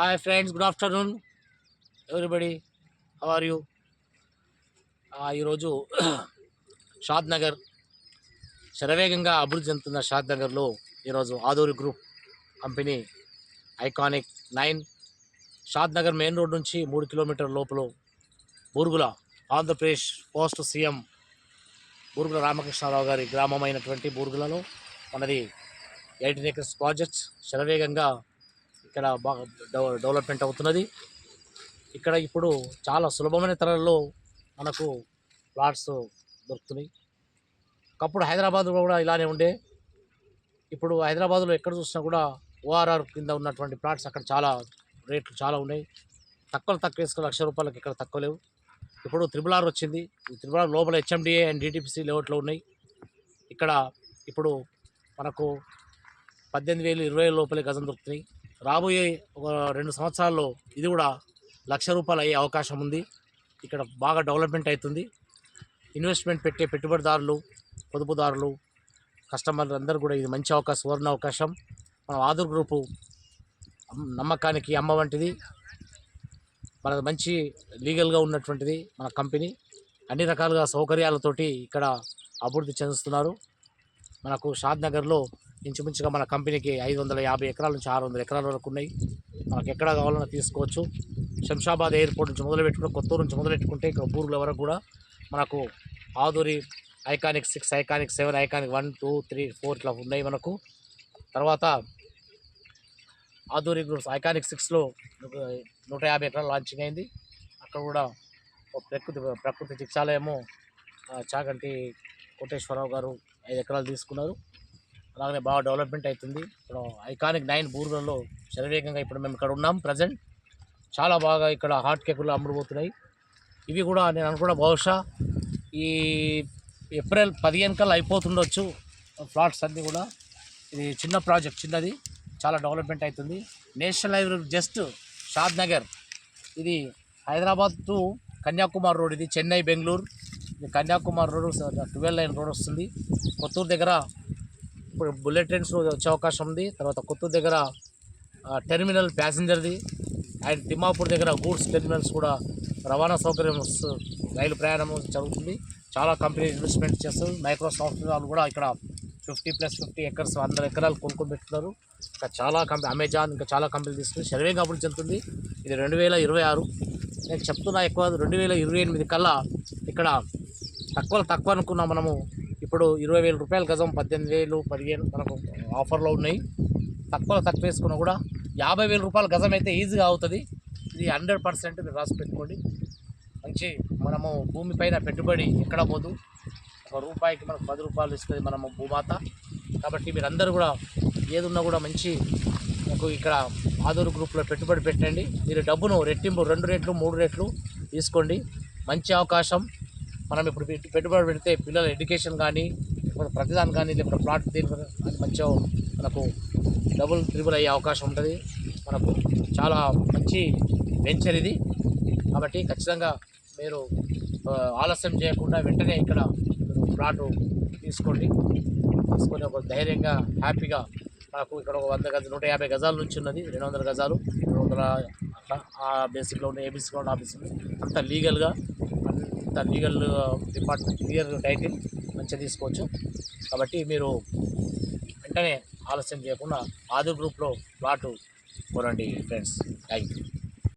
Hi friends, good afternoon everybody. How are you? ఈరోజు షాద్ నగర్ శరవేగంగా అభివృద్ధి చెందుతున్న షాద్ నగర్లో ఈరోజు ఆదూరి గ్రూప్ కంపెనీ ఐకానిక్ 9 షాద్ నగర్ మెయిన్ రోడ్ నుంచి 3 కిలోమీటర్ లోపల బూర్గుల ఆంధ్రప్రదేశ్ పోస్ట్ సీఎం బూర్గుల రామకృష్ణారావు గారి గ్రామం అయినటువంటి బూర్గులలో మనది 18 acres ప్రాజెక్ట్స్ శరవేగంగా ఇక్కడ బాగా డెవలప్మెంట్ అవుతున్నది. ఇక్కడ ఇప్పుడు చాలా సులభమైన ధరల్లో మనకు ప్లాట్స్ దొరుకుతున్నాయి. ఒకప్పుడు హైదరాబాద్లో కూడా ఇలానే ఉండే. ఇప్పుడు హైదరాబాద్లో ఎక్కడ చూసినా కూడా ఓఆర్ఆర్ కింద ఉన్నటువంటి ప్లాట్స్ అక్కడ చాలా రేట్లు చాలా ఉన్నాయి. తక్కువ వేసుకుని ₹1,00,000 ఇక్కడ తక్కువ లేవు. ఇప్పుడు RRR వచ్చింది. ఈ RRR లోపల HMDA అండ్ DTPC లేఅవుట్లో ఉన్నాయి. ఇక్కడ ఇప్పుడు మనకు 18,000 20,000 లోపలే గజం దొరుకుతున్నాయి. రాబోయే ఒక 2 సంవత్సరాల్లో ఇది కూడా ₹1,00,000 అయ్యే అవకాశం ఉంది. ఇక్కడ బాగా డెవలప్మెంట్ అవుతుంది. ఇన్వెస్ట్మెంట్ పెట్టే పెట్టుబడిదారులు, పొదుపుదారులు, కస్టమర్లు అందరూ కూడా ఇది మంచి అవకాశం, సువర్ణ అవకాశం. మన ఆదూర్ గ్రూపు నమ్మకానికి అమ్మ వంటిది. మనది మంచి లీగల్గా ఉన్నటువంటిది మన కంపెనీ. అన్ని రకాలుగా సౌకర్యాలతోటి ఇక్కడ అభివృద్ధి చెందుతున్నారు. మనకు షాద్ నగర్లో ఇంచుమించుగా మన కంపెనీకి 550 ఎకరాల నుంచి 600 ఎకరాల వరకు ఉన్నాయి. మనకు ఎక్కడ కావాలన్నా తీసుకోవచ్చు. శంషాబాద్ ఎయిర్పోర్ట్ నుంచి మొదలుపెట్టుకుంటే, కొత్తూరు నుంచి మొదలెట్టుకుంటే ఇక్కడ బూర్గుల వరకు కూడా మనకు ఆదూరి ఐకానిక్ 6, ఐకానిక్ 7, ఐకానిక్ 1, 2, 3, 4 ఇట్లా ఉన్నాయి మనకు. తర్వాత ఆదూరి గ్రూప్స్ ఐకానిక్ 6లో 150 ఎకరాలు లాంచింగ్ అయింది. అక్కడ కూడా ప్రకృతి చికిత్సాలయము చాగంటి కోటేశ్వరరావు గారు 5 ఎకరాలు తీసుకున్నారు. అలాగనే బాగా డెవలప్మెంట్ అవుతుంది. ఇప్పుడు ఐకానిక్ 9 బూర్గులలో శరవేగంగా ఇప్పుడు మేము ఇక్కడ ఉన్నాం ప్రజెంట్. చాలా బాగా ఇక్కడ హాట్ కేకులు అమ్ముడుపోతున్నాయి. ఇవి కూడా నేను అనుకున్న బహుశా ఈ ఏప్రిల్ 15 కల్లా అయిపోతుండొచ్చు ప్లాట్స్ అన్నీ కూడా. ఇది చిన్న ప్రాజెక్ట్, చిన్నది, చాలా డెవలప్మెంట్ అవుతుంది. నేషనల్ హైవే జస్ట్ షాద్ నగర్, ఇది హైదరాబాద్ టు కన్యాకుమారి రోడ్, ఇది చెన్నై బెంగళూరు, ఇది కన్యాకుమారి రోడ్ 12 లైన్ రోడ్ వస్తుంది. కొత్తూరు దగ్గర ఇప్పుడు బుల్లెట్ ట్రైన్స్ వచ్చే అవకాశం ఉంది. తర్వాత కొత్తూరు దగ్గర టెర్మినల్ ప్యాసింజర్ది అండ్ తిమ్మాపూర్ దగ్గర గూడ్స్ టెర్మినల్స్ కూడా రవాణా సౌకర్యం రైలు ప్రయాణం జరుగుతుంది. చాలా కంపెనీ ఇన్వెస్ట్మెంట్ చేస్తారు. మైక్రోసాఫ్ట్ వాళ్ళు కూడా ఇక్కడ 50+50 ఎకర్స్ 100 ఎకరాలు కొనుక్కొని పెట్టుకున్నారు. ఇంకా చాలా కంపెనీ, అమెజాన్, ఇంకా చాలా కంపెనీలు తీసుకుని శరవేగంగా అభివృద్ధి చెందుతుంది. ఇది 2026. నేను చెప్తున్నా ఎక్కువ 2028 కల్లా ఇక్కడ తక్కువ అనుకున్నాం మనము. ఇప్పుడు ₹20,000 గజం, 18,000, 15 మనకు ఆఫర్లో ఉన్నాయి. తక్కువ వేసుకున్నా కూడా ₹50,000 గజం అయితే ఈజీగా అవుతుంది. ఇది 100% మీరు రాసి పెట్టుకోండి. మంచి మనము భూమిపైన పెట్టుబడి ఎక్కడ పోదు. ₹1 మనకు ₹10 ఇస్తుంది మనము భూమాత. కాబట్టి మీరందరూ కూడా ఏది ఉన్నా కూడా మంచి మీకు ఇక్కడ ఆదూరు గ్రూప్లో పెట్టుబడి పెట్టండి. మీరు డబ్బును రెట్టింపు 2 రెట్లు 3 రెట్లు తీసుకోండి. మంచి అవకాశం. మనం ఇప్పుడు పెట్టుబడి పెడితే పిల్లల ఎడ్యుకేషన్ కానీ, లేకపోతే ప్రతిదాని కానీ, లేకపోతే ప్లాట్ మంచిగా మనకు డబుల్ ట్రిబుల్ అయ్యే అవకాశం ఉంటుంది. మనకు చాలా మంచి వెంచర్ ఇది. కాబట్టి ఖచ్చితంగా మీరు ఆలస్యం చేయకుండా వెంటనే ఇక్కడ ప్లాటు తీసుకొని ఒక ధైర్యంగా హ్యాపీగా, మనకు ఇక్కడ ఒక 100 గజాలు 150 గజాల నుంచి ఉన్నది, 200 గజాలు 200 అట్లా ఆ బేసిక్లో ఉన్న ఏబీసీలో ఉన్న ఆఫీస్ ఉంది. అంత లీగల్ డిపార్ట్మెంట్ క్లియర్ టైటిల్ మంచిగా తీసుకోవచ్చు. కాబట్టి మీరు వెంటనే ఆలస్యం చేయకుండా ఆదూర్ గ్రూప్లో ప్లాటు కొనండి ఫ్రెండ్స్. Thank you.